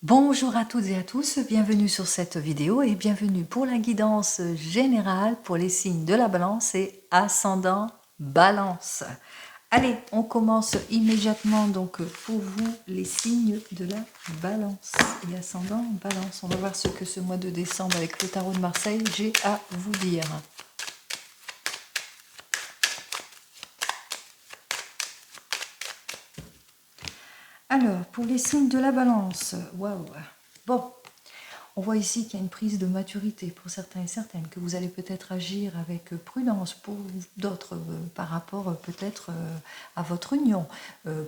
Bonjour à toutes et à tous, bienvenue sur cette vidéo et bienvenue pour la guidance générale pour les signes de la balance et ascendant balance. Allez, on commence immédiatement donc pour vous les signes de la balance et ascendant balance. On va voir ce que ce mois de décembre avec le tarot de Marseille j'ai à vous dire. Alors, pour les signes de la balance, waouh. Bon, on voit ici qu'il y a une prise de maturité pour certains et certaines, que vous allez peut-être agir avec prudence, pour d'autres par rapport peut-être à votre union,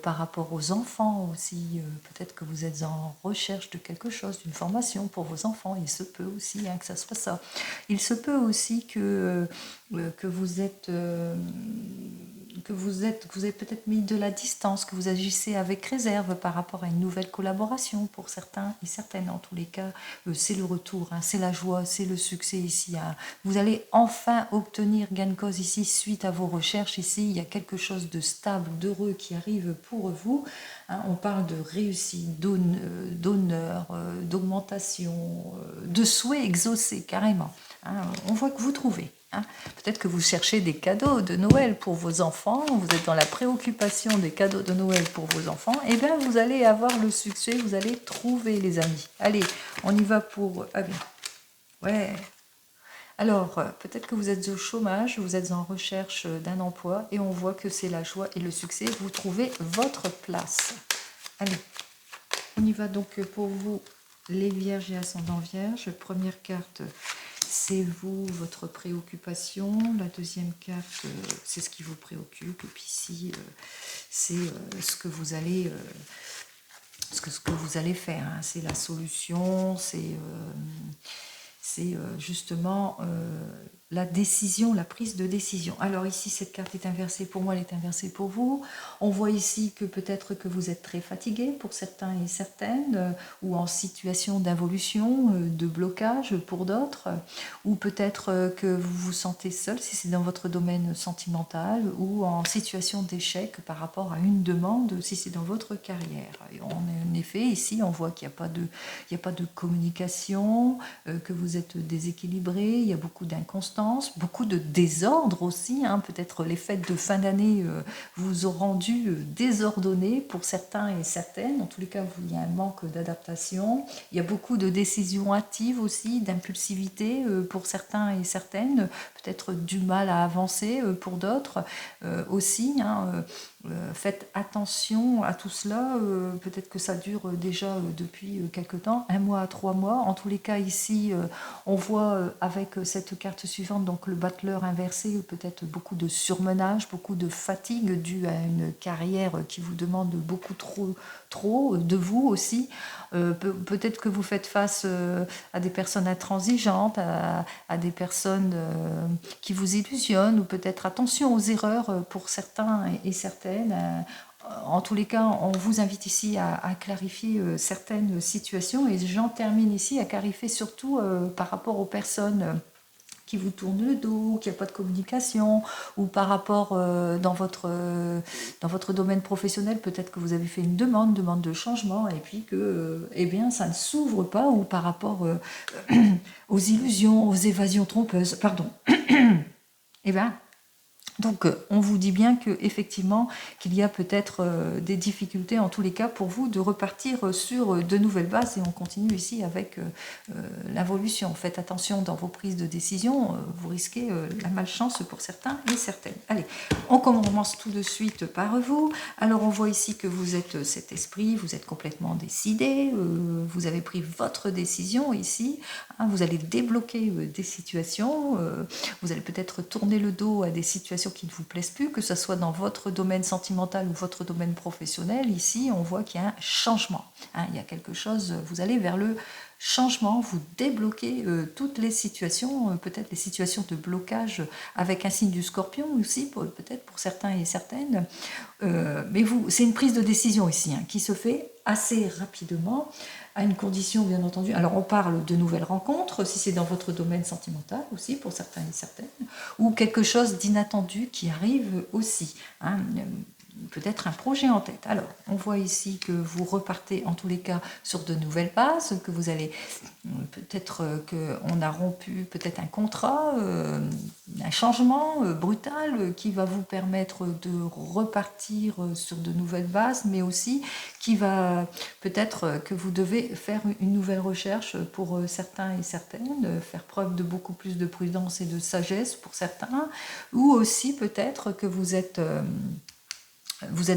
par rapport aux enfants aussi, peut-être que vous êtes en recherche de quelque chose, d'une formation pour vos enfants, il se peut aussi que ça soit ça. Il se peut aussi que vous êtes... que vous avez peut-être mis de la distance, que vous agissez avec réserve par rapport à une nouvelle collaboration pour certains et certaines. En tous les cas, c'est le retour, hein, c'est la joie, c'est le succès ici. Hein. Vous allez enfin obtenir gain de cause ici suite à vos recherches. Ici, il y a quelque chose de stable, d'heureux qui arrive pour vous. Hein, on parle de réussite, d'honneur, d'augmentation, de souhaits exaucés carrément. Hein, on voit que vous trouvez. Hein. Peut-être que vous cherchez des cadeaux de Noël pour vos enfants, vous êtes dans la préoccupation des cadeaux de Noël pour vos enfants, et bien vous allez avoir le succès, vous allez trouver les amis. Allez, on y va pour... Ah bien, ouais. Alors, peut-être que vous êtes au chômage, vous êtes en recherche d'un emploi, et on voit que c'est la joie et le succès, vous trouvez votre place. Allez, on y va donc pour vous, les vierges et ascendants vierges. Première carte, c'est vous, votre préoccupation. La deuxième carte, c'est ce qui vous préoccupe. Et puis ici, c'est ce que vous allez... ce que vous allez faire, hein. C'est la solution, c'est justement la décision, la prise de décision. Alors ici, cette carte est inversée pour moi, elle est inversée pour vous. On voit ici que peut-être que vous êtes très fatigué pour certains et certaines, ou en situation d'involution, de blocage pour d'autres, ou peut-être que vous vous sentez seul si c'est dans votre domaine sentimental, ou en situation d'échec par rapport à une demande si c'est dans votre carrière. Et en effet, ici, on voit qu'il n'y a pas de communication, que vous êtes déséquilibré, il y a beaucoup d'inconstance, beaucoup de désordre aussi, hein. Peut-être les fêtes de fin d'année vous ont rendu désordonné pour certains et certaines. En tous les cas, il y a un manque d'adaptation. Il y a beaucoup de décisions hâtives aussi, d'impulsivité pour certains et certaines. Peut-être du mal à avancer pour d'autres aussi, hein. Faites attention à tout cela, peut-être que ça dure déjà depuis quelque temps, 1 mois à 3 mois. En tous les cas ici, on voit avec cette carte suivante, donc le battleur inversé, peut-être beaucoup de surmenage, beaucoup de fatigue due à une carrière qui vous demande beaucoup trop de vous aussi. Peut-être que vous faites face à des personnes intransigeantes, à des personnes qui vous illusionnent, ou peut-être attention aux erreurs pour certains et certaines. En tous les cas, on vous invite ici à clarifier certaines situations, et j'en termine ici à clarifier surtout par rapport aux personnes qui vous tournent le dos, qu'il n'y a pas de communication, ou par rapport dans votre domaine professionnel, peut-être que vous avez fait une demande de changement, et puis que eh bien, ça ne s'ouvre pas, ou par rapport aux illusions, aux évasions trompeuses, pardon. Eh bien, donc, on vous dit bien que effectivement qu'il y a peut-être des difficultés, en tous les cas, pour vous de repartir sur de nouvelles bases, et on continue ici avec l'involution. Faites attention dans vos prises de décision, vous risquez la malchance pour certains et certaines. Allez, on commence tout de suite par vous. Alors, on voit ici que vous êtes cet esprit, vous êtes complètement décidé, vous avez pris votre décision ici, hein, vous allez débloquer des situations, vous allez peut-être tourner le dos à des situations qui ne vous plaisent plus, que ce soit dans votre domaine sentimental ou votre domaine professionnel. Ici, on voit qu'il y a un changement. Hein, il y a quelque chose, vous allez vers le changement, vous débloquez toutes les situations, peut-être les situations de blocage avec un signe du Scorpion aussi, peut-être pour certains et certaines. Mais c'est une prise de décision ici, hein, qui se fait assez rapidement, à une condition bien entendu. Alors on parle de nouvelles rencontres, si c'est dans votre domaine sentimental aussi, pour certains et certaines, ou quelque chose d'inattendu qui arrive aussi, hein. peut-être un projet en tête. Alors, on voit ici que vous repartez en tous les cas sur de nouvelles bases, que vous allez peut-être qu'on a rompu peut-être un contrat, un changement brutal qui va vous permettre de repartir sur de nouvelles bases, mais aussi qui va peut-être que vous devez faire une nouvelle recherche pour certains et certaines, faire preuve de beaucoup plus de prudence et de sagesse pour certains, ou aussi peut-être que vous êtes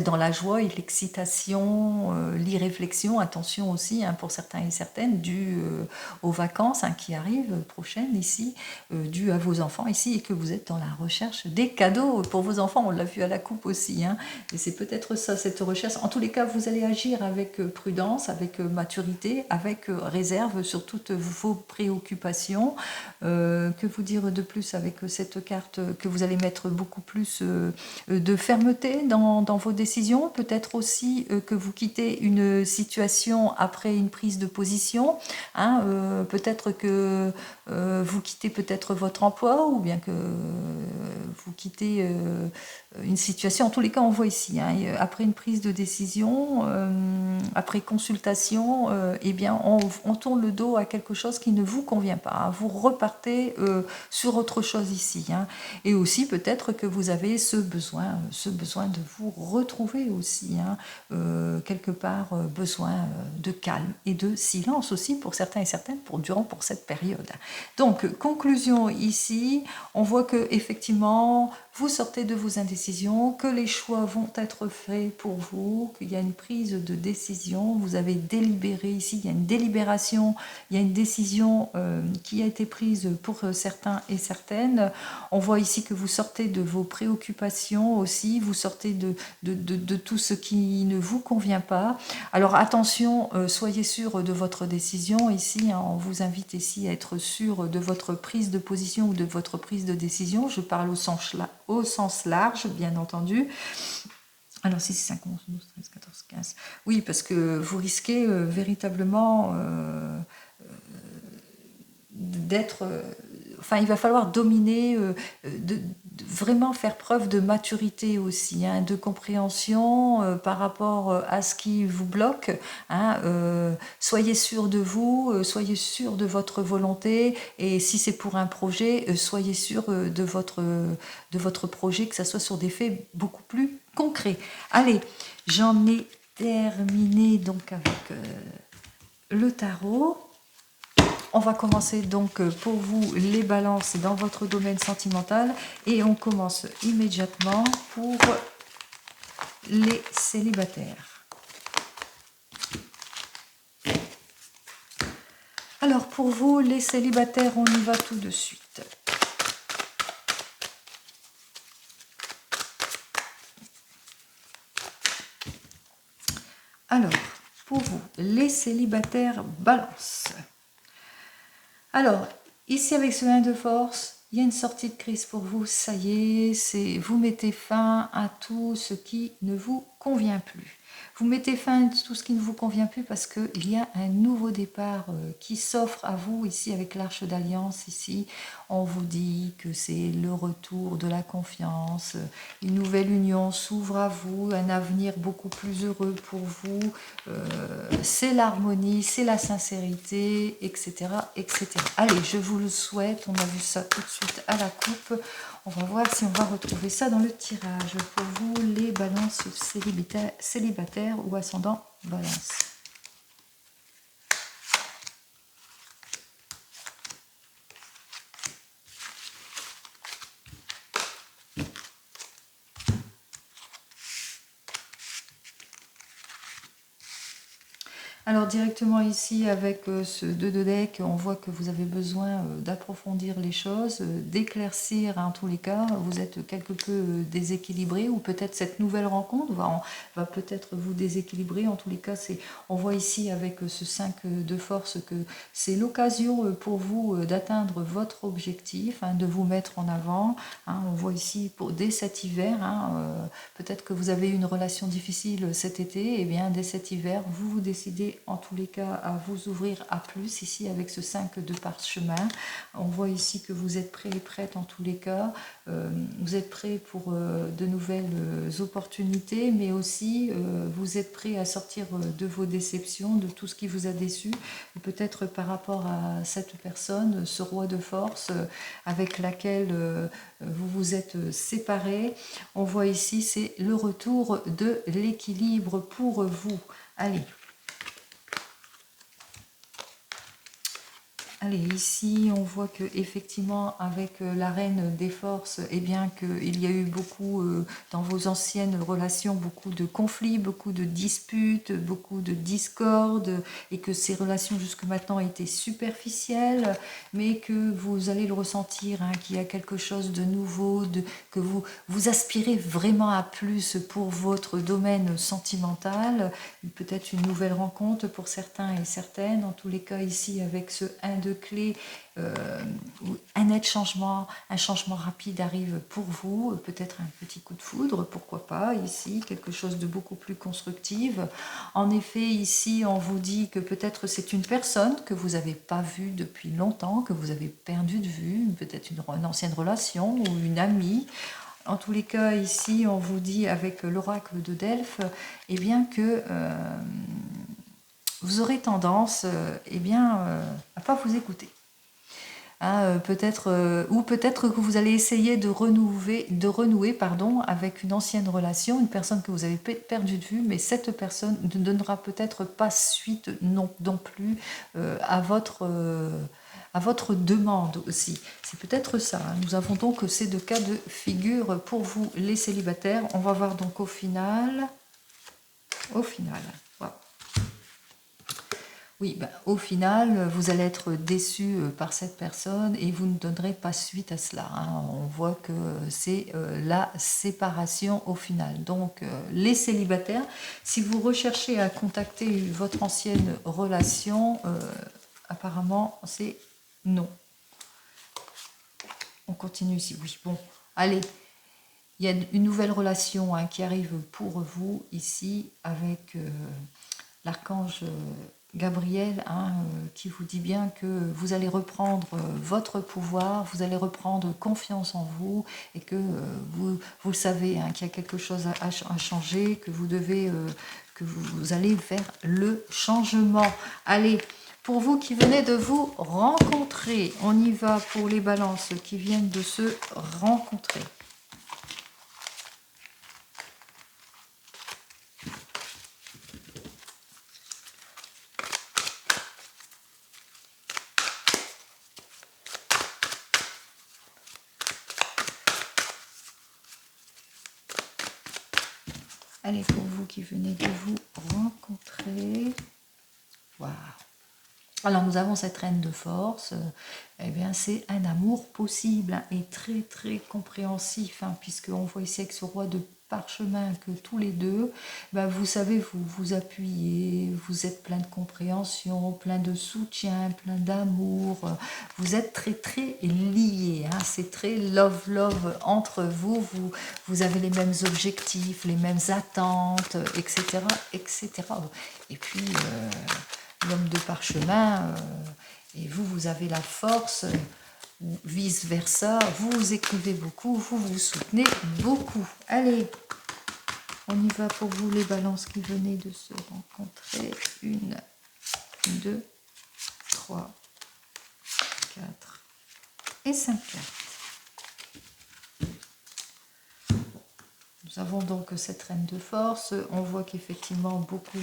dans la joie et l'excitation, l'irréflexion, attention aussi pour certains et certaines, dû aux vacances qui arrivent prochaines ici, dû à vos enfants ici, et que vous êtes dans la recherche des cadeaux pour vos enfants. On l'a vu à la coupe aussi, et c'est peut-être ça, cette recherche. En tous les cas, vous allez agir avec prudence, avec maturité, avec réserve sur toutes vos préoccupations. Que vous dire de plus avec cette carte, que vous allez mettre beaucoup plus de fermeté dans vos décisions, peut-être aussi que vous quittez une situation après une prise de position, peut-être que vous quittez peut-être votre emploi, ou bien que vous quittez une situation. En tous les cas, on voit ici, après une prise de décision, après consultation, eh bien, on tourne le dos à quelque chose qui ne vous convient pas. Vous repartez sur autre chose ici. Et aussi, peut-être que vous avez ce besoin de vous retrouver aussi, quelque part, besoin de calme et de silence aussi pour certains et certaines pour cette période. Donc, conclusion ici, on voit que effectivement, vous sortez de vos indécisions, que les choix vont être faits pour vous, qu'il y a une prise de décision, vous avez délibéré ici, il y a une délibération, il y a une décision qui a été prise pour certains et certaines. On voit ici que vous sortez de vos préoccupations aussi, vous sortez de tout ce qui ne vous convient pas. Alors attention, soyez sûr de votre décision ici, on vous invite ici à être sûr de votre prise de position ou de votre prise de décision. Je parle au sens large, bien entendu. Alors, si c'est 5, 11, 12, 13, 14, 15. Oui, parce que vous risquez véritablement d'être... Enfin, il va falloir dominer, vraiment faire preuve de maturité aussi, de compréhension par rapport à ce qui vous bloque. Soyez sûr de vous, soyez sûr de votre volonté, et si c'est pour un projet, soyez sûr de votre projet, que ça soit sur des faits beaucoup plus concrets. Allez, j'en ai terminé donc avec le tarot. On va commencer donc pour vous les balances dans votre domaine sentimental, et on commence immédiatement pour les célibataires. Alors pour vous les célibataires, on y va tout de suite. Alors pour vous les célibataires, balance. Alors, ici avec ce 1 de force, il y a une sortie de crise pour vous, ça y est, vous mettez fin à tout ce qui ne vous convient plus. Vous mettez fin à tout ce qui ne vous convient plus parce qu'il y a un nouveau départ qui s'offre à vous ici avec l'Arche d'Alliance. Ici, on vous dit que c'est le retour de la confiance, une nouvelle union s'ouvre à vous, un avenir beaucoup plus heureux pour vous, c'est l'harmonie, c'est la sincérité, etc., etc. Allez, je vous le souhaite, on a vu ça tout de suite à la coupe. On va voir si on va retrouver ça dans le tirage. Pour vous, les balances célibataires ou ascendant balance. Alors directement ici avec ce 2 de deck, on voit que vous avez besoin d'approfondir les choses, d'éclaircir en tous les cas. Vous êtes quelque peu déséquilibré, ou peut-être cette nouvelle rencontre va peut-être vous déséquilibrer. En tous les cas, on voit ici avec ce 5 de force que c'est l'occasion pour vous d'atteindre votre objectif, de vous mettre en avant. On voit ici dès cet hiver, peut-être que vous avez eu une relation difficile cet été, et bien dès cet hiver, vous décidez commencerez en tous les cas à vous ouvrir à plus ici avec ce 5 de parchemin. On voit ici que vous êtes prêts et prêtes en tous les cas. Vous êtes prêts pour de nouvelles opportunités, mais aussi vous êtes prêts à sortir de vos déceptions, de tout ce qui vous a déçu, peut-être par rapport à cette personne, ce roi de force avec laquelle vous vous êtes séparés. On voit ici, c'est le retour de l'équilibre pour vous. Allez. Allez, ici, on voit que effectivement, avec la reine des forces, eh bien, qu'il y a eu beaucoup, dans vos anciennes relations, beaucoup de conflits, beaucoup de disputes, beaucoup de discordes, et que ces relations jusque maintenant étaient superficielles, mais que vous allez le ressentir, hein, qu'il y a quelque chose de nouveau, que vous aspirez vraiment à plus pour votre domaine sentimental, peut-être une nouvelle rencontre pour certains et certaines, en tous les cas ici avec ce 1 de clé, un net changement, un changement rapide arrive pour vous, peut-être un petit coup de foudre, pourquoi pas, ici, quelque chose de beaucoup plus constructif. En effet, ici, on vous dit que peut-être c'est une personne que vous n'avez pas vue depuis longtemps, que vous avez perdu de vue, peut-être une ancienne relation ou une amie. En tous les cas, ici, on vous dit avec l'oracle de Delphes, eh bien que vous aurez tendance à pas vous écouter. Hein, ou peut-être que vous allez essayer de renouer avec une ancienne relation, une personne que vous avez perdu de vue, mais cette personne ne donnera peut-être pas suite non plus à votre demande aussi. C'est peut-être ça. Hein. Nous avons donc ces 2 cas de figure pour vous les célibataires. On va voir donc au final. Voilà. Oui, au final, vous allez être déçu par cette personne et vous ne donnerez pas suite à cela. Hein. On voit que c'est la séparation au final. Donc, les célibataires, si vous recherchez à contacter votre ancienne relation, apparemment, c'est non. On continue ici. Oui, bon, allez. Il y a une nouvelle relation qui arrive pour vous ici avec l'archange Gabriel qui vous dit bien que vous allez reprendre votre pouvoir, vous allez reprendre confiance en vous et que vous savez qu'il y a quelque chose à changer, que vous allez vers le changement. Allez, pour vous qui venez de vous rencontrer, on y va pour les balances qui viennent de se rencontrer. Allez, pour vous qui venez de vous rencontrer. Waouh. Alors, nous avons cette reine de force. Eh bien, c'est un amour possible et très, très compréhensif, puisqu'on voit ici avec ce roi de parchemin que tous les deux, vous savez, vous vous appuyez, vous êtes plein de compréhension, plein de soutien, plein d'amour. Vous êtes très, très liés. C'est très love entre vous. Vous avez les mêmes objectifs, les mêmes attentes, etc. etc. Et puis, l'homme de parchemin, et vous avez la force, vice-versa, vous écrivez beaucoup, vous vous soutenez beaucoup. Allez, on y va pour vous les balances qui venaient de se rencontrer. 1, 2, 3, 4 et 5 cartes. Nous avons donc cette reine de force. On voit qu'effectivement beaucoup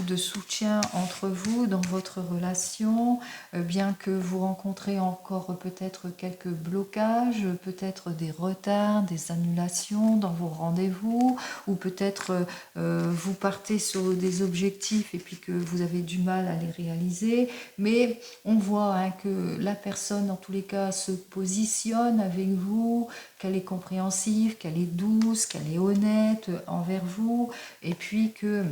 de soutien entre vous dans votre relation, bien que vous rencontrez encore peut-être quelques blocages, peut-être des retards, des annulations dans vos rendez-vous, ou peut-être vous partez sur des objectifs et puis que vous avez du mal à les réaliser, mais on voit que la personne en tous les cas se positionne avec vous, qu'elle est compréhensive, qu'elle est douce, qu'elle est honnête envers vous, et puis que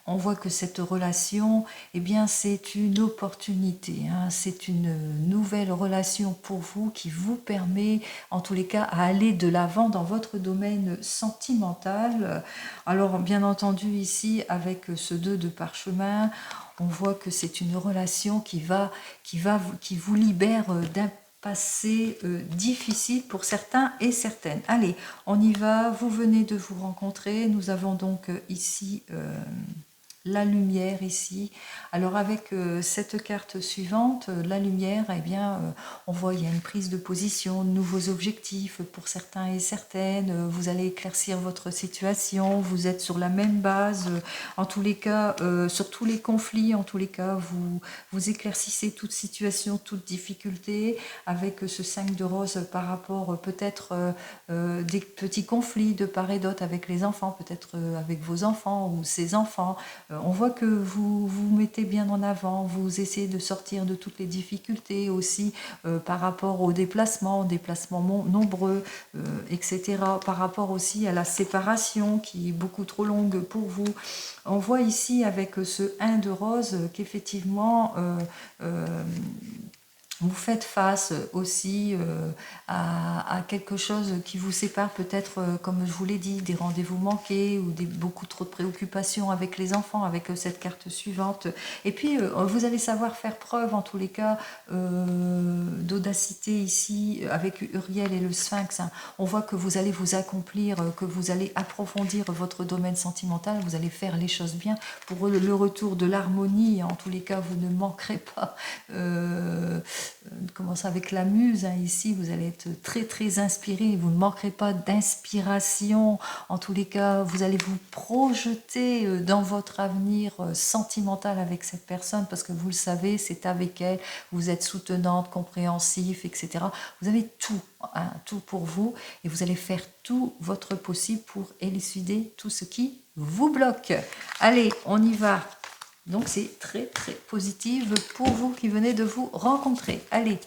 on voit que cette relation, eh bien, c'est une opportunité, hein, c'est une nouvelle relation pour vous qui vous permet, en tous les cas, à aller de l'avant dans votre domaine sentimental. Alors, bien entendu, ici, avec ce 2 de parchemin, on voit que c'est une relation qui vous libère d'un passé difficile pour certains et certaines. Allez, on y va, vous venez de vous rencontrer, nous avons donc ici la lumière ici. Alors avec cette carte suivante, la lumière, eh bien, on voit il y a une prise de position, de nouveaux objectifs pour certains et certaines. Vous allez éclaircir votre situation, vous êtes sur la même base. En tous les cas, sur tous les conflits, en tous les cas, vous éclaircissez toute situation, toute difficulté avec ce 5 de rose par rapport peut-être des petits conflits de part et d'autre avec les enfants, peut-être avec vos enfants ou ses enfants. On voit que vous vous mettez bien en avant, vous essayez de sortir de toutes les difficultés aussi par rapport aux déplacements nombreux, etc. Par rapport aussi à la séparation qui est beaucoup trop longue pour vous. On voit ici avec ce 1 de rose qu'effectivement vous faites face aussi à quelque chose qui vous sépare peut-être, comme je vous l'ai dit, des rendez-vous manqués ou beaucoup trop de préoccupations avec les enfants, avec cette carte suivante. Et puis, vous allez savoir faire preuve, en tous les cas, d'audacité ici, avec Uriel et le Sphinx. Hein. On voit que vous allez vous accomplir, que vous allez approfondir votre domaine sentimental, vous allez faire les choses bien. Pour le retour de l'harmonie, en tous les cas, vous ne manquerez pas... commence avec la muse, hein, ici vous allez être très très inspiré, vous ne manquerez pas d'inspiration, en tous les cas vous allez vous projeter dans votre avenir sentimental avec cette personne, parce que vous le savez, c'est avec elle, vous êtes soutenante, compréhensif, etc. Vous avez tout, hein, tout pour vous, et vous allez faire tout votre possible pour élucider tout ce qui vous bloque. Allez, on y va. Donc c'est très très positif pour vous qui venez de vous rencontrer. Allez,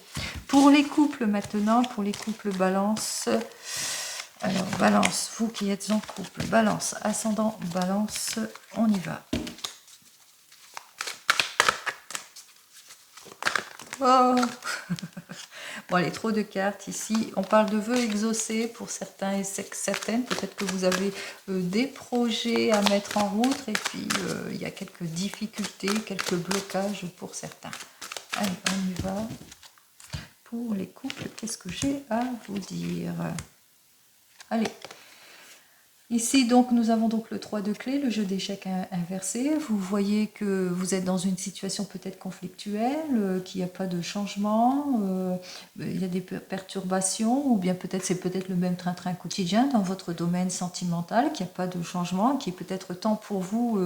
pour les couples maintenant, pour les couples balance. Alors balance, vous qui êtes en couple, balance, ascendant, balance, on y va. Oh bon, allez, trop de cartes ici. On parle de vœux exaucés pour certains et certaines. Peut-être que vous avez des projets à mettre en route et puis il y a quelques difficultés, quelques blocages pour certains. Allez, on y va. Pour les couples, qu'est-ce que j'ai à vous dire? Allez. Ici, donc, nous avons donc le 3 de clé, le jeu d'échecs inversé. Vous voyez que vous êtes dans une situation peut-être conflictuelle, qu'il n'y a pas de changement, il y a des perturbations, ou bien peut-être c'est peut-être le même train-train quotidien dans votre domaine sentimental, qu'il n'y a pas de changement, qu'il est peut-être temps pour vous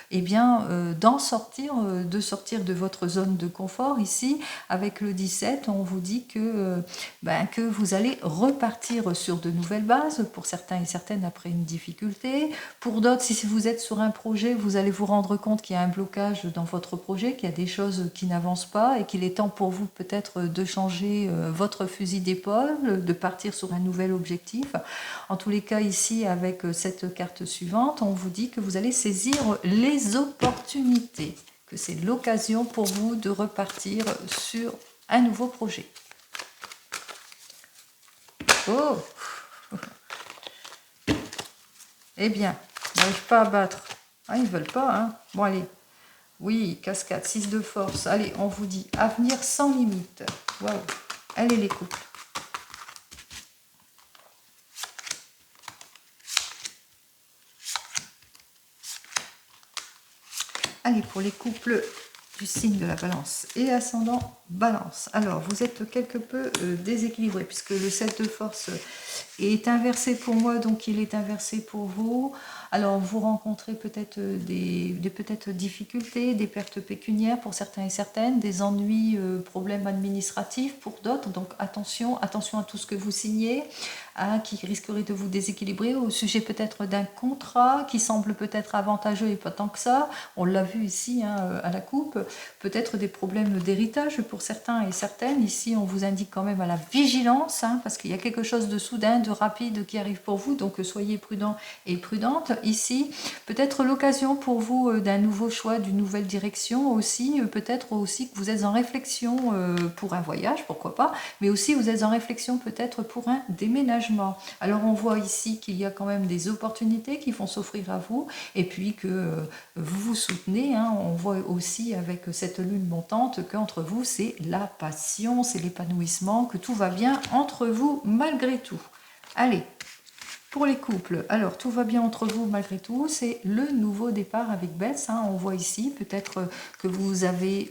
eh bien, d'en sortir, de sortir de votre zone de confort. Ici, avec le 17, on vous dit que vous allez repartir sur de nouvelles bases, pour certains et certaines après une difficulté. Pour d'autres, si vous êtes sur un projet, vous allez vous rendre compte qu'il y a un blocage dans votre projet, qu'il y a des choses qui n'avancent pas et qu'il est temps pour vous peut-être de changer votre fusil d'épaule, de partir sur un nouvel objectif. En tous les cas, ici, avec cette carte suivante, on vous dit que vous allez saisir les opportunités, que c'est l'occasion pour vous de repartir sur un nouveau projet. Oh! Eh bien, ils n'arrivent pas à battre. Ah, ils ne veulent pas, hein. Bon, allez. Oui, cascade, 6 de force. Allez, on vous dit avenir sans limite. Waouh. Allez, les couples. Allez, pour les couples du signe de la balance et ascendant balance. Alors, vous êtes quelque peu déséquilibré puisque le 7 de force est inversé pour moi, donc il est inversé pour vous. Alors, vous rencontrez peut-être des difficultés, des pertes pécuniaires pour certains et certaines, des ennuis, problèmes administratifs pour d'autres. Donc, attention à tout ce que vous signez, qui risquerait de vous déséquilibrer au sujet peut-être d'un contrat qui semble peut-être avantageux et pas tant que ça. On l'a vu ici, hein, à la coupe. Peut-être des problèmes d'héritage pour pour certains et certaines. Ici, on vous indique quand même à la vigilance, hein, parce qu'il y a quelque chose de soudain, de rapide qui arrive pour vous, donc soyez prudents et prudentes. Ici, peut-être l'occasion pour vous d'un nouveau choix, d'une nouvelle direction aussi, peut-être aussi que vous êtes en réflexion pour un voyage, pourquoi pas, mais aussi vous êtes en réflexion peut-être pour un déménagement. Alors on voit ici qu'il y a quand même des opportunités qui vont s'offrir à vous, et puis que vous vous soutenez, hein. On voit aussi avec cette lune montante qu'entre vous c'est la passion, c'est l'épanouissement, que tout va bien entre vous malgré tout. Allez, pour les couples, alors tout va bien entre vous malgré tout, c'est le nouveau départ avec Bess, hein. On voit ici peut-être que vous avez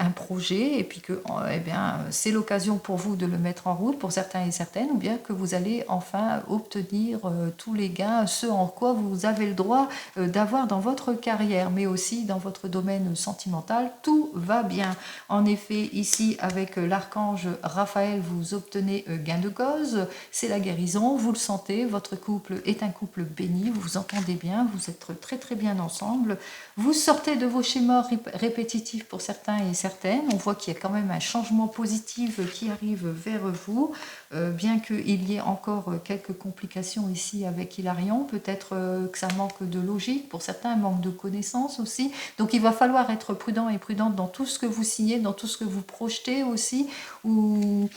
un projet et puis que eh bien, c'est l'occasion pour vous de le mettre en route pour certains et certaines, ou bien que vous allez enfin obtenir tous les gains, ce en quoi vous avez le droit d'avoir dans votre carrière, mais aussi dans votre domaine sentimental, tout va bien. En effet, ici avec l'archange Raphaël, vous obtenez gain de cause, c'est la guérison. Vous le sentez, votre couple est un couple béni, vous vous entendez bien, vous êtes très très bien ensemble, vous sortez de vos schémas répétitifs pour certains et certaines, on voit qu'il y a quand même un changement positif qui arrive vers vous, bien qu'il y ait encore quelques complications ici avec Hilarion, peut-être que ça manque de logique, pour certains un manque de connaissances aussi, donc il va falloir être prudent et prudente dans tout ce que vous signez, dans tout ce que vous projetez aussi, ou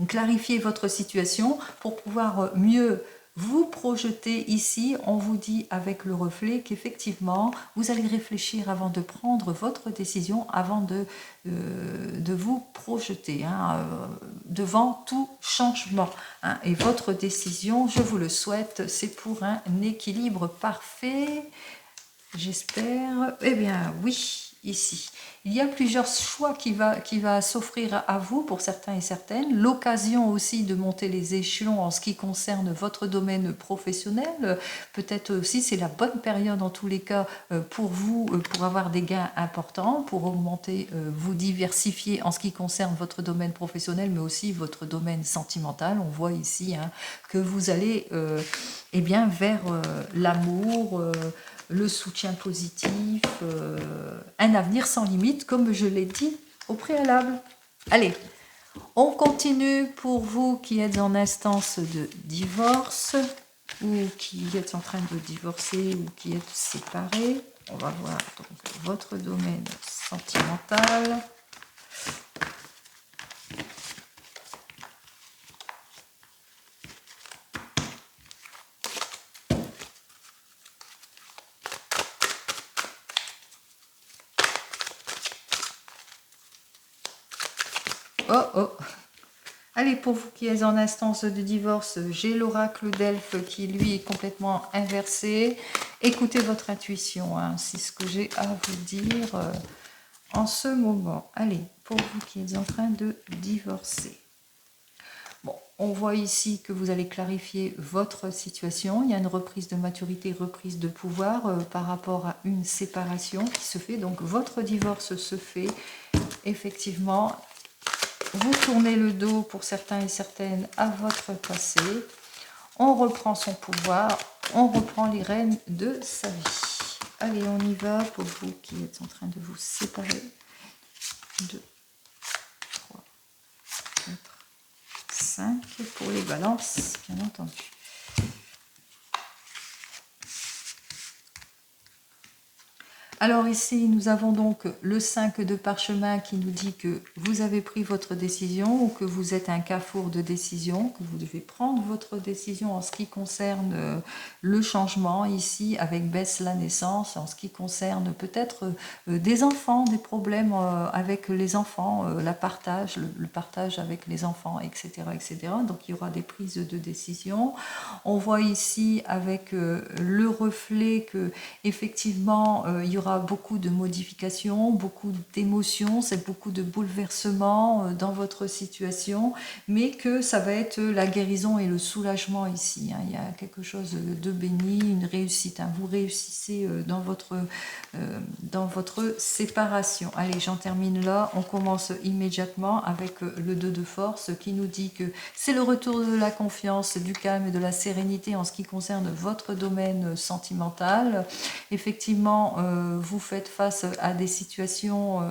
clarifier votre situation pour pouvoir mieux vous projeter ici. On vous dit avec le reflet qu'effectivement, vous allez réfléchir avant de prendre votre décision, avant de vous projeter hein, devant tout changement. Hein. Et votre décision, je vous le souhaite, c'est pour un équilibre parfait. J'espère. Eh bien, oui. Ici, il y a plusieurs choix qui va s'offrir à vous pour certains et certaines, l'occasion aussi de monter les échelons en ce qui concerne votre domaine professionnel, peut-être aussi c'est la bonne période en tous les cas pour vous, pour avoir des gains importants, pour augmenter, vous diversifier en ce qui concerne votre domaine professionnel, mais aussi votre domaine sentimental. On voit ici hein, que vous allez eh bien, vers l'amour, le soutien positif, un avenir sans limite, comme je l'ai dit au préalable. Allez, on continue pour vous qui êtes en instance de divorce, ou qui êtes en train de divorcer, ou qui êtes séparés. On va voir donc votre domaine sentimental. Oh oh. Allez, pour vous qui êtes en instance de divorce, j'ai l'oracle d'Elphes qui lui est complètement inversé. Écoutez votre intuition, hein, c'est ce que j'ai à vous dire en ce moment. Allez, pour vous qui êtes en train de divorcer. Bon, on voit ici que vous allez clarifier votre situation. Il y a une reprise de maturité, reprise de pouvoir par rapport à une séparation qui se fait. Donc votre divorce se fait effectivement. Vous tournez le dos pour certains et certaines à votre passé. On reprend son pouvoir, on reprend les rênes de sa vie. Allez, on y va pour vous qui êtes en train de vous séparer. 2, 3, 4, 5 pour les balances, bien entendu. Alors ici, nous avons donc le 5 de parchemin qui nous dit que vous avez pris votre décision ou que vous êtes un carrefour de décision, que vous devez prendre votre décision en ce qui concerne le changement ici avec baisse la naissance, en ce qui concerne peut-être des enfants, des problèmes avec les enfants, le partage avec les enfants, etc., etc. Donc il y aura des prises de décision. On voit ici avec le reflet que effectivement il y aura beaucoup de modifications, beaucoup d'émotions, c'est beaucoup de bouleversements dans votre situation, mais que ça va être la guérison et le soulagement ici. Hein. Il y a quelque chose de béni, une réussite. Hein. Vous réussissez dans votre séparation. Allez, j'en termine là. On commence immédiatement avec le 2 de force qui nous dit que c'est le retour de la confiance, du calme et de la sérénité en ce qui concerne votre domaine sentimental. Effectivement, vous faites face à des situations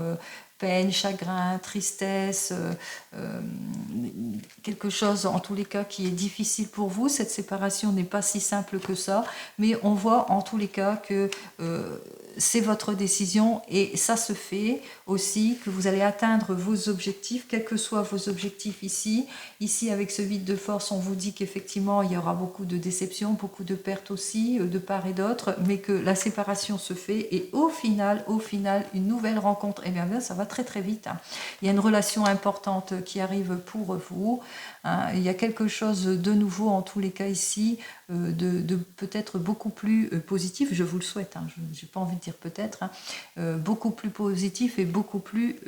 peine, chagrin, tristesse, quelque chose en tous les cas qui est difficile pour vous. Cette séparation n'est pas si simple que ça, mais on voit en tous les cas que c'est votre décision et ça se fait aussi, que vous allez atteindre vos objectifs, quels que soient vos objectifs ici. Ici, avec ce vide de force, on vous dit qu'effectivement, il y aura beaucoup de déceptions, beaucoup de pertes aussi, de part et d'autre, mais que la séparation se fait et au final, une nouvelle rencontre, et bien ça va très très vite. Hein. Il y a une relation importante qui arrive pour vous. Hein. Il y a quelque chose de nouveau, en tous les cas ici, de peut-être beaucoup plus positif, je vous le souhaite, hein, je n'ai pas envie de dire peut-être, hein, beaucoup plus positif et beaucoup plus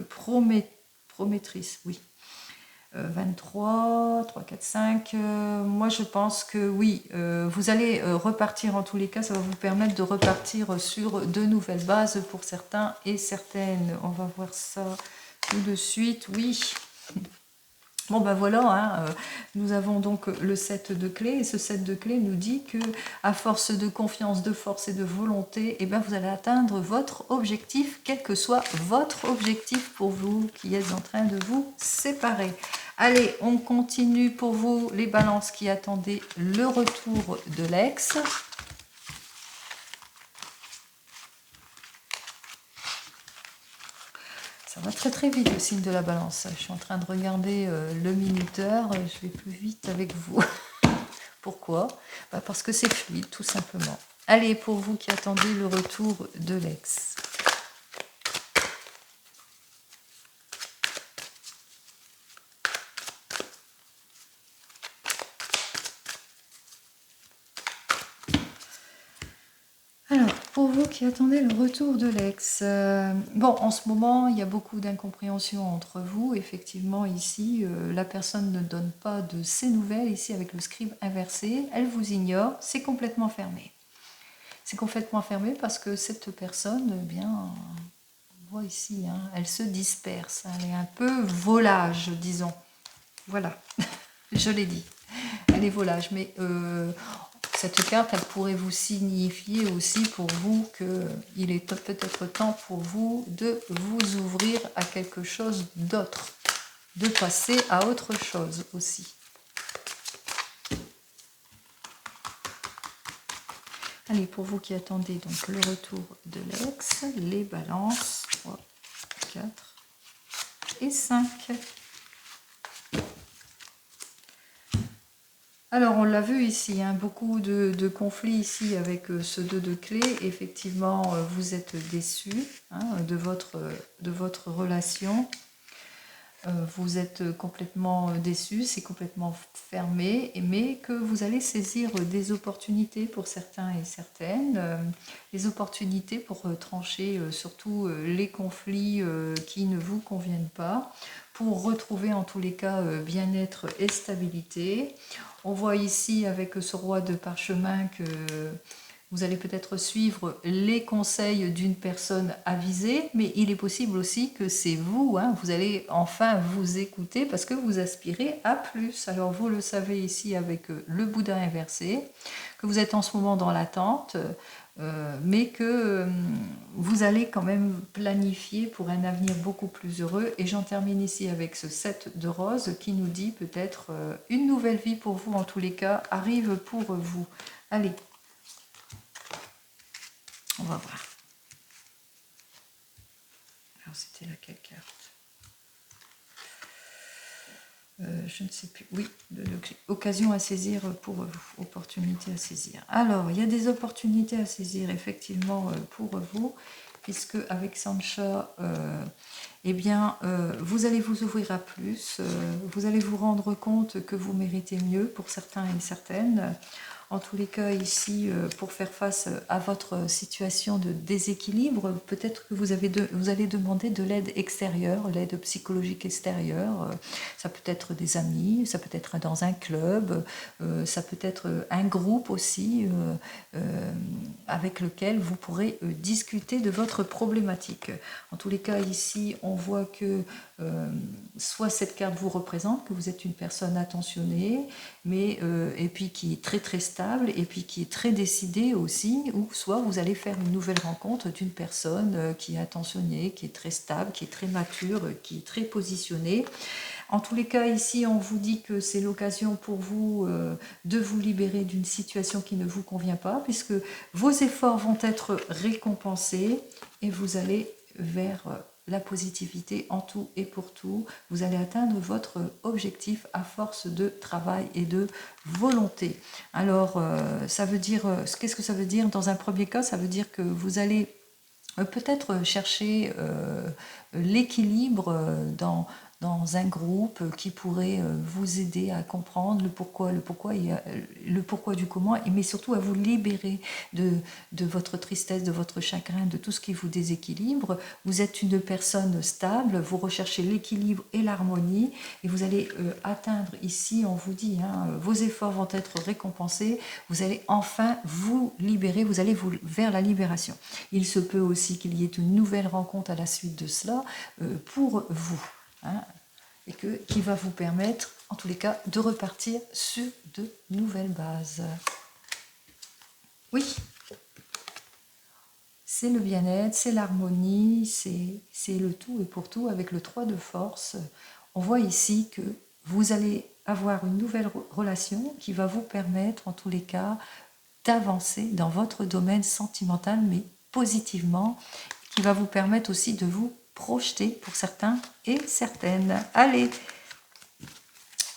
promettrice, oui. 23, 3, 4, 5, moi je pense que oui, vous allez repartir en tous les cas, ça va vous permettre de repartir sur de nouvelles bases pour certains et certaines. On va voir ça tout de suite, oui. Bon ben voilà, hein, nous avons donc le 7 de clés et ce 7 de clés nous dit que à force de confiance, de force et de volonté, eh ben vous allez atteindre votre objectif, quel que soit votre objectif pour vous qui êtes en train de vous séparer. Allez, on continue pour vous les balances qui attendaient le retour de l'ex. Ça va très très vite le signe de la balance. Je suis en train de regarder le minuteur, je vais plus vite avec vous. Pourquoi? Parce que c'est fluide, tout simplement. Allez, pour vous qui attendez le retour de l'ex. Alors, pour vous qui attendez le retour de l'ex, bon, en ce moment, il y a beaucoup d'incompréhension entre vous. Effectivement, ici, la personne ne donne pas de ses nouvelles. Ici, avec le scribe inversé, elle vous ignore. C'est complètement fermé. C'est complètement fermé parce que cette personne, eh bien, on voit ici, hein, elle se disperse. Elle est un peu volage, disons. Voilà, je l'ai dit. Elle est volage, mais cette carte, elle pourrait vous signifier aussi pour vous qu'il est peut-être temps pour vous de vous ouvrir à quelque chose d'autre, de passer à autre chose aussi. Allez, pour vous qui attendez donc le retour de l'ex, les balances, 3, 4 et 5. Alors, on l'a vu ici, hein, beaucoup de conflits ici avec ce 2 de clés. Effectivement, vous êtes déçus hein, de votre relation. Vous êtes complètement déçus, c'est complètement fermé, mais que vous allez saisir des opportunités pour certains et certaines, les opportunités pour trancher surtout les conflits qui ne vous conviennent pas, pour retrouver en tous les cas bien-être et stabilité. On voit ici avec ce roi de parchemin que vous allez peut-être suivre les conseils d'une personne avisée, mais il est possible aussi que c'est vous, hein, vous allez enfin vous écouter parce que vous aspirez à plus. Alors vous le savez ici avec le Bouddha inversé, que vous êtes en ce moment dans l'attente, mais que vous allez quand même planifier pour un avenir beaucoup plus heureux. Et j'en termine ici avec ce 7 de rose qui nous dit peut-être une nouvelle vie pour vous, en tous les cas, arrive pour vous. Allez. On va voir. Alors, c'était laquelle carte je ne sais plus. Oui, occasion à saisir pour vous. Opportunité à saisir. Alors, il y a des opportunités à saisir, effectivement, pour vous, puisque avec Sancha, eh bien, vous allez vous ouvrir à plus. Vous allez vous rendre compte que vous méritez mieux pour certains et certaines. En tous les cas, ici, pour faire face à votre situation de déséquilibre, peut-être que vous allez demander de l'aide extérieure, l'aide psychologique extérieure. Ça peut être des amis, ça peut être dans un club, ça peut être un groupe aussi avec lequel vous pourrez discuter de votre problématique. En tous les cas, ici, on voit que soit cette carte vous représente, que vous êtes une personne attentionnée, mais et puis qui est très très stable, et puis qui est très décidé aussi, ou soit vous allez faire une nouvelle rencontre d'une personne qui est attentionnée, qui est très stable, qui est très mature, qui est très positionnée. En tous les cas, ici, on vous dit que c'est l'occasion pour vous de vous libérer d'une situation qui ne vous convient pas, puisque vos efforts vont être récompensés et vous allez vers la positivité en tout et pour tout. Vous allez atteindre votre objectif à force de travail et de volonté. Alors, ça veut dire, qu'est-ce que ça veut dire? Dans un premier cas, ça veut dire que vous allez peut-être chercher l'équilibre dans un groupe qui pourrait vous aider à comprendre le pourquoi du comment, mais surtout à vous libérer de votre tristesse, de votre chagrin, de tout ce qui vous déséquilibre. Vous êtes une personne stable, vous recherchez l'équilibre et l'harmonie, et vous allez atteindre ici, on vous dit, vos efforts vont être récompensés, vous allez enfin vous libérer, vous allez vers la libération. Il se peut aussi qu'il y ait une nouvelle rencontre à la suite de cela pour vous. Et qui va vous permettre, en tous les cas, de repartir sur de nouvelles bases. Oui, c'est le bien-être, c'est l'harmonie, c'est le tout et pour tout avec le 3 de force. On voit ici que vous allez avoir une nouvelle relation qui va vous permettre, en tous les cas, d'avancer dans votre domaine sentimental, mais positivement, qui va vous permettre aussi de vous projeter pour certains et certaines. Allez,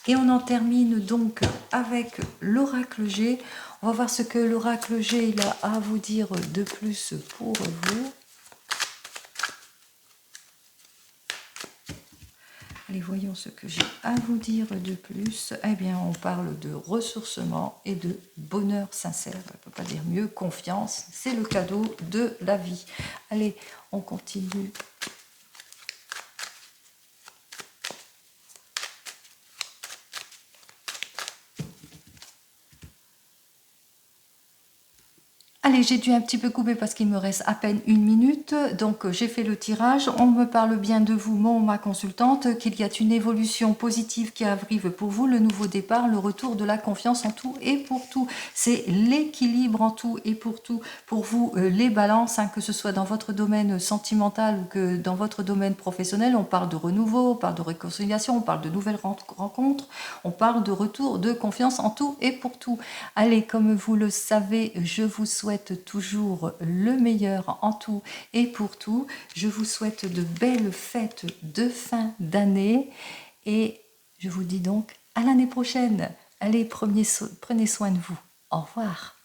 et on en termine donc avec l'oracle G. On va voir ce que l'oracle G il a à vous dire de plus pour vous. Allez, voyons ce que j'ai à vous dire de plus. Eh bien, on parle de ressourcement et de bonheur sincère. On ne peut pas dire mieux. Confiance, c'est le cadeau de la vie. Allez, on continue. Allez, j'ai dû un petit peu couper parce qu'il me reste à peine 1 minute, donc j'ai fait le tirage. On me parle bien de vous, ma consultante, qu'il y a une évolution positive qui arrive pour vous, le nouveau départ, le retour de la confiance en tout et pour tout. C'est l'équilibre en tout et pour tout. Pour vous, les balances, que ce soit dans votre domaine sentimental ou que dans votre domaine professionnel, on parle de renouveau, on parle de réconciliation, on parle de nouvelles rencontres, on parle de retour de confiance en tout et pour tout. Allez, comme vous le savez, je vous souhaite toujours le meilleur en tout et pour tout. Je vous souhaite de belles fêtes de fin d'année et je vous dis donc à l'année prochaine. Allez, prenez soin de vous. Au revoir.